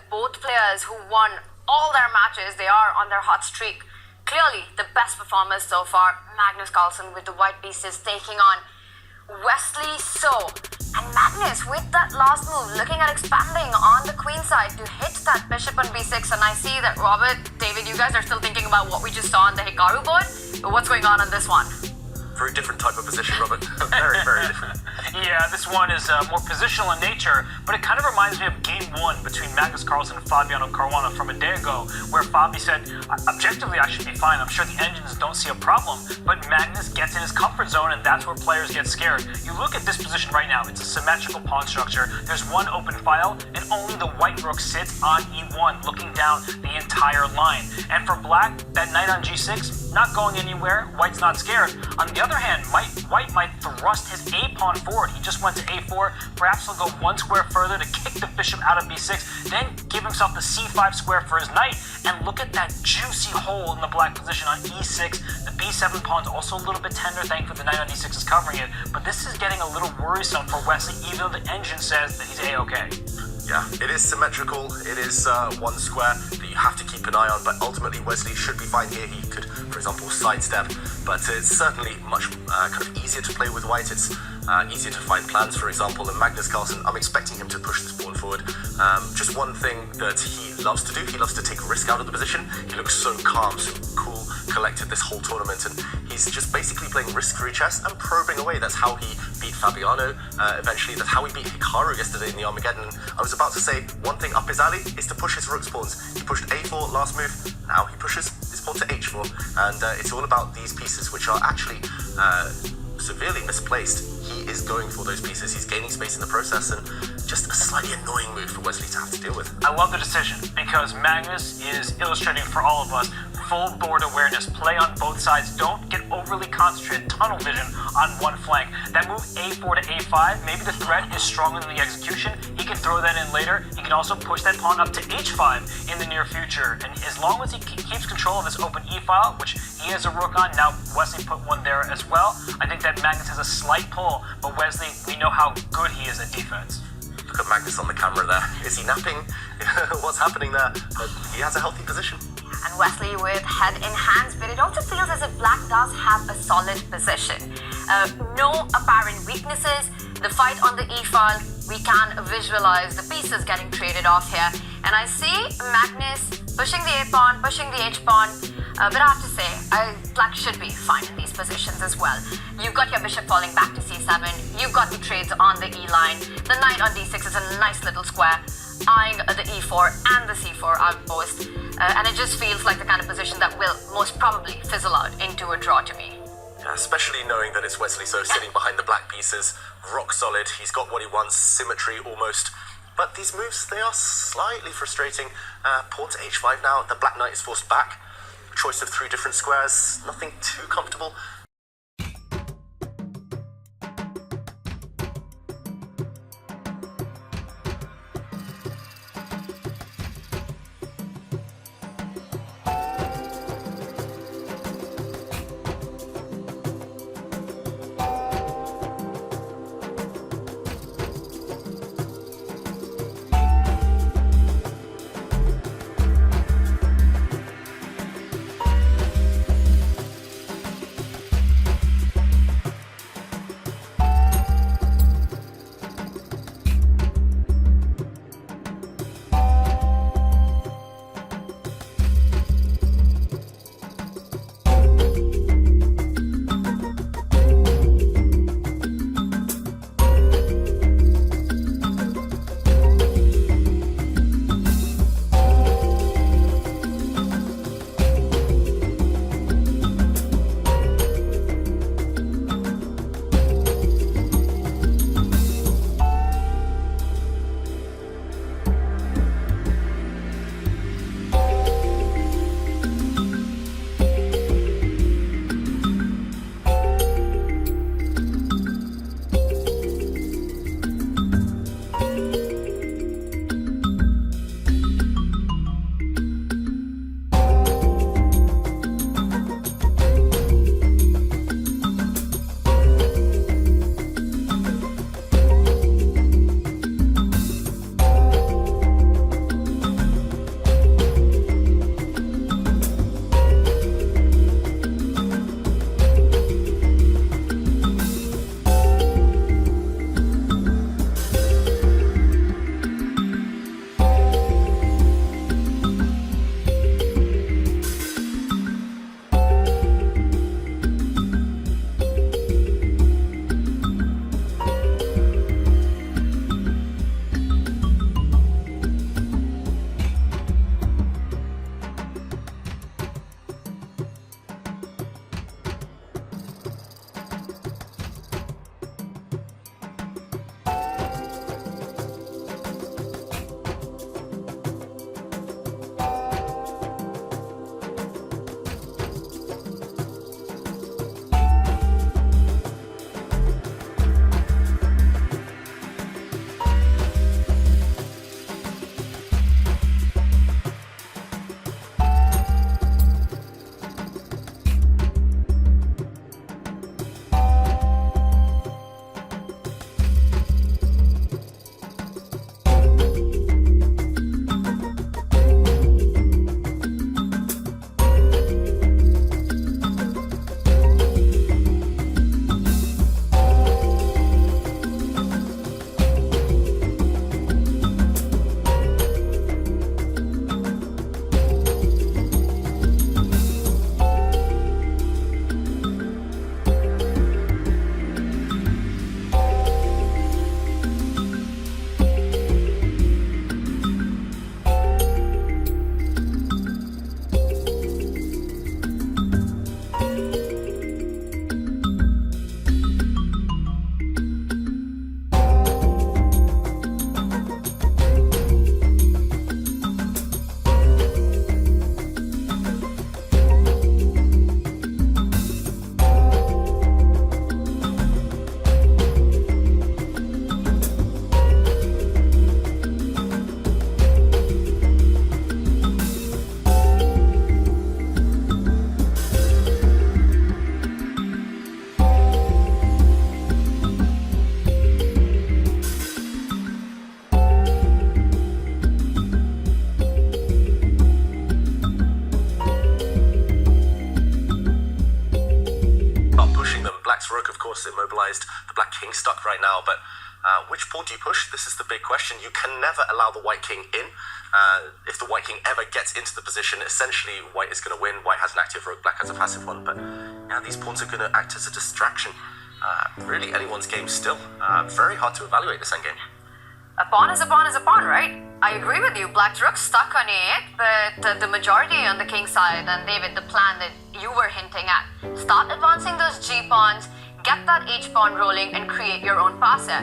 both players who won all their matches, they are on their hot streak. Clearly, the best performers so far, Magnus Carlsen with the white pieces taking on Wesley. And Magnus with that last move, looking at expanding on the queen side to hit that bishop on b6. And I see that Robert, David, you guys are still thinking about what we just saw on the Hikaru board. But what's going on this one? Very different type of position, Robert. Very, very different. Yeah, this one is more positional in nature, but it kind of reminds me of game one between Magnus Carlsen and Fabiano Caruana from a day ago, where Fabi said, objectively, I should be fine. I'm sure the engines don't see a problem, but Magnus gets in his comfort zone, and that's where players get scared. You look at this position right now, it's a symmetrical pawn structure. There's one open file, and only the white rook sits on e1, looking down the entire line. And for black, that knight on g6, not going anywhere, white's not scared. On the other hand, white might thrust his a-pawn forward. He just went to a4, perhaps he'll go one square further to kick the bishop out of b6, then give himself the c5 square for his knight, and look at that juicy hole in the black position on e6. The b7 pawn's also a little bit tender, thankfully the knight on d6 is covering it, but this is getting a little worrisome for Wesley, even though the engine says that he's a-okay. Yeah, it is symmetrical. It is one square that you have to keep an eye on, but ultimately Wesley should be fine here. He could, for example, sidestep, but it's certainly much kind of easier to play with white. It's easier to find plans, for example, and Magnus Carlsen, I'm expecting him to push this pawn forward. Just one thing that he loves to do, he loves to take risk out of the position. He looks so calm, so cool, collected this whole tournament, and he's just basically playing risk-free chess and probing away. That's how he beat Fabiano eventually. That's how he beat Hikaru yesterday in the Armageddon. I was about to say, one thing up his alley is to push his rook's pawns. He pushed a4 last move, now he pushes his pawn to h4, and it's all about these pieces, which are actually severely misplaced. He is going for those pieces, he's gaining space in the process, and just a slightly annoying move for Wesley to have to deal with. I love the decision, because Magnus is illustrating for all of us full board awareness, play on both sides, don't get overly concentrated, tunnel vision on one flank. That move a4 to a5, maybe the threat is stronger than the execution, he can throw that in later, he can also push that pawn up to h5 in the near future, and as long as he keeps control of this open e-file, which he has a rook on, now Wesley put one there as well, I think that Magnus has a slight pull, but Wesley, we know how good he is at defense. Look at Magnus on the camera there. Is he napping? What's happening there? But he has a healthy position. And Wesley with head in hands, but it also feels as if black does have a solid position. No apparent weaknesses. The fight on the e-file, we can visualize the pieces getting traded off here. And I see Magnus pushing the a-pawn, pushing the h-pawn, but I have to say, black should be fine in these positions as well. You've got your bishop falling back to c7, you've got the trades on the e-line, the knight on d6 is a nice little square, eyeing the e4 and the c4 outpost, and it just feels like the kind of position that will most probably fizzle out into a draw to me. Yeah, especially knowing that it's Wesley, so sitting behind the black pieces, rock solid, he's got what he wants, symmetry almost. But these moves, they are slightly frustrating. Pawn to h5 now, the black knight is forced back. Choice of 3 different squares, nothing too comfortable. course, immobilized. The black king stuck right now, but which pawn do you push? This is the big question. You can never allow the white king in. If the white king ever gets into the position, essentially white is going to win. White has an active rook, black has a passive one, but yeah, these pawns are going to act as a distraction. Really, anyone's game still. Very hard to evaluate this endgame. A pawn is a pawn is a pawn, right? I agree with you. Black's rook stuck on e8, but the majority on the king side, and David, the plan that you were hinting at. Start advancing those g pawns, get that h pawn rolling, and create your own passer.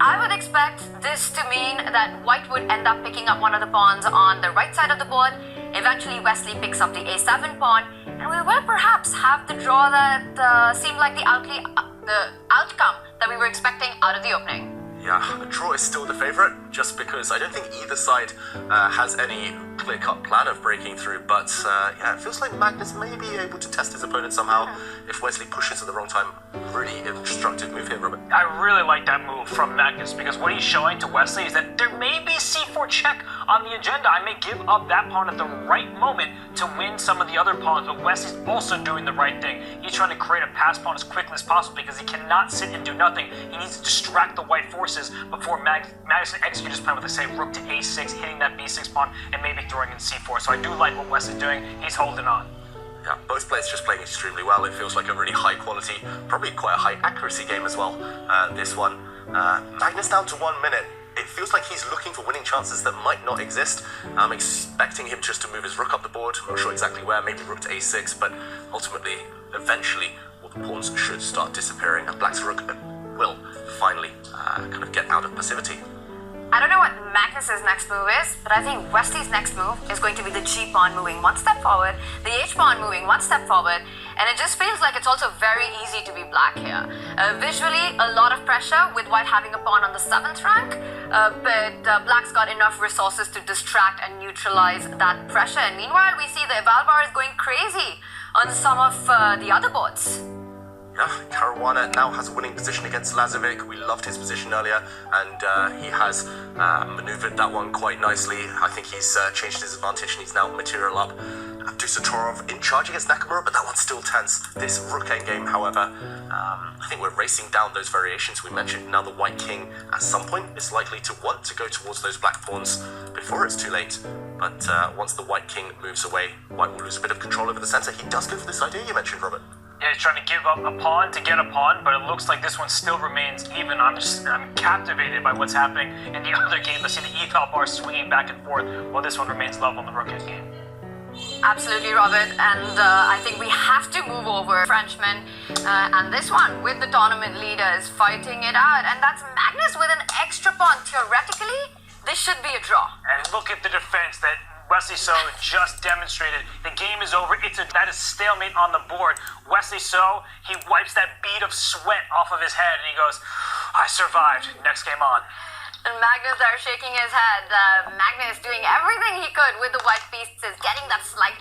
I would expect this to mean that white would end up picking up one of the pawns on the right side of the board. Eventually, Wesley picks up the a7 pawn, and we will perhaps have the draw that seemed like the outcome that we were expecting out of the opening. Yeah, the draw is still the favorite, just because I don't think either side has any clear-cut plan of breaking through, but yeah, it feels like Magnus may be able to test his opponent somehow if Wesley pushes at the wrong time. Really instructive move here, Robert. I really like that move from Magnus, because what he's showing to Wesley is that there may be c4 check on the agenda. I may give up that pawn at the right moment to win some of the other pawns, but Wesley's also doing the right thing. He's trying to create a pass pawn as quickly as possible because he cannot sit and do nothing. He needs to distract the white forces before Magnus can execute his plan with, say, rook to a6, hitting that b6 pawn, and maybe throwing in c4. So I do like what Wesley's doing. He's holding on. Yeah, both players just playing extremely well. It feels like a really high quality, probably quite a high accuracy game as well. This one. Magnus down to 1 minute. It feels like he's looking for winning chances that might not exist. I'm expecting him just to move his rook up the board. I'm not sure exactly where, maybe rook to a6, but ultimately, eventually, all the pawns should start disappearing, and black's rook will finally kind of get out of passivity. I don't know what Magnus's next move is, but I think Wesley's next move is going to be the g pawn moving one step forward, the h pawn moving one step forward, and it just feels like it's also very easy to be black here. Visually, a lot of pressure with white having a pawn on the 7th rank, but black's got enough resources to distract and neutralize that pressure. And meanwhile, we see the eval bar is going crazy on some of the other boards. Yeah, Caruana now has a winning position against Lazovic. We loved his position earlier, and he has maneuvered that one quite nicely. I think he's changed his advantage, and he's now material up. Dusatorov in charge against Nakamura, but that one's still tense. This rook endgame, however, I think we're racing down those variations we mentioned. Now the white king, at some point, is likely to want to go towards those black pawns before it's too late. But once the white king moves away, white will lose a bit of control over the center. He does go for this idea you mentioned, Robert. Yeah, he's trying to give up a pawn to get a pawn, but it looks like this one still remains even. I'm captivated by what's happening in the other game. Let's see the eval bar swinging back and forth while this one remains level in the rook endgame. Absolutely, Robert, and I think we have to move over Frenchman and this one with the tournament leaders fighting it out, and that's Magnus with an extra pawn. Theoretically, this should be a draw. And look at the defense that Wesley So just demonstrated. The game is over. That is stalemate on the board. Wesley So, he wipes that bead of sweat off of his head and he goes, I survived. Next game on. And Magnus there shaking his head. Magnus doing everything he could with the white pieces, getting that slight